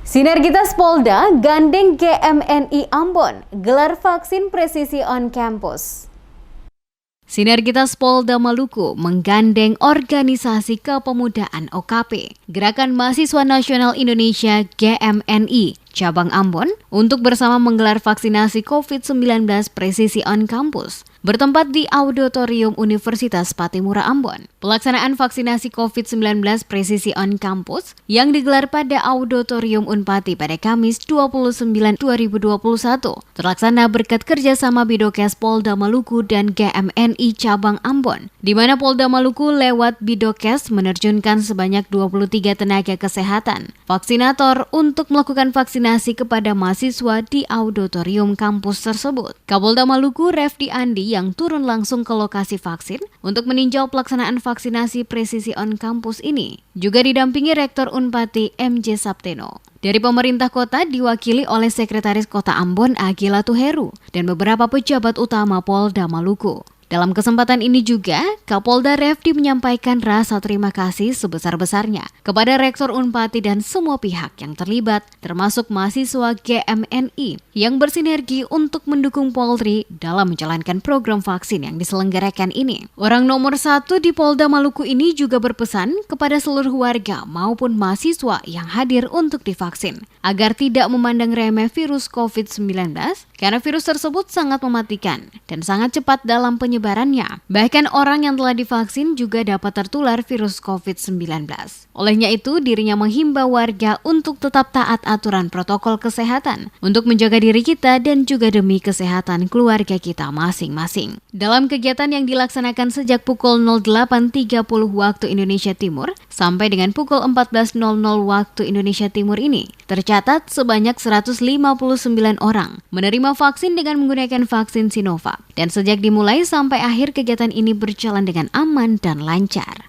Sinergitas Polda gandeng GMNI Ambon, gelar vaksin presisi on campus. Sinergitas Polda Maluku menggandeng organisasi kepemudaan OKP, Gerakan Mahasiswa Nasional Indonesia GMNI, cabang Ambon, untuk bersama menggelar vaksinasi COVID-19 presisi on campus, bertempat di Auditorium Universitas Patimura Ambon. Pelaksanaan vaksinasi COVID-19 presisi on campus yang digelar pada Auditorium Unpati pada Kamis 29/2021 terlaksana berkat kerjasama Bidokes Polda Maluku dan GMNI cabang Ambon, di mana Polda Maluku lewat Bidokes menerjunkan sebanyak 23 tenaga kesehatan vaksinator untuk melakukan vaksinasi kepada mahasiswa di auditorium kampus tersebut. Kapolda Maluku Refdi Andi yang turun langsung ke lokasi vaksin untuk meninjau pelaksanaan vaksinasi presisi on campus ini juga didampingi Rektor Unpati MJ Sapteno. Dari pemerintah kota diwakili oleh Sekretaris Kota Ambon Agila Tuheru dan beberapa pejabat utama Polda Maluku. Dalam kesempatan ini juga, Kapolda Refdi menyampaikan rasa terima kasih sebesar-besarnya kepada Rektor Unpati dan semua pihak yang terlibat, termasuk mahasiswa GMNI yang bersinergi untuk mendukung Polri dalam menjalankan program vaksin yang diselenggarakan ini. Orang nomor 1 di Polda Maluku ini juga berpesan kepada seluruh warga maupun mahasiswa yang hadir untuk divaksin, agar tidak memandang remeh virus COVID-19, karena virus tersebut sangat mematikan dan sangat cepat dalam penyebarannya. Bahkan orang yang telah divaksin juga dapat tertular virus COVID-19. Olehnya itu, dirinya menghimbau warga untuk tetap taat aturan protokol kesehatan untuk menjaga diri kita dan juga demi kesehatan keluarga kita masing-masing. Dalam kegiatan yang dilaksanakan sejak pukul 08.30 waktu Indonesia Timur sampai dengan pukul 14.00 waktu Indonesia Timur ini, tercatat sebanyak 159 orang menerima vaksin dengan menggunakan vaksin Sinovac. Dan sejak dimulai sampai akhir kegiatan ini berjalan dengan aman dan lancar.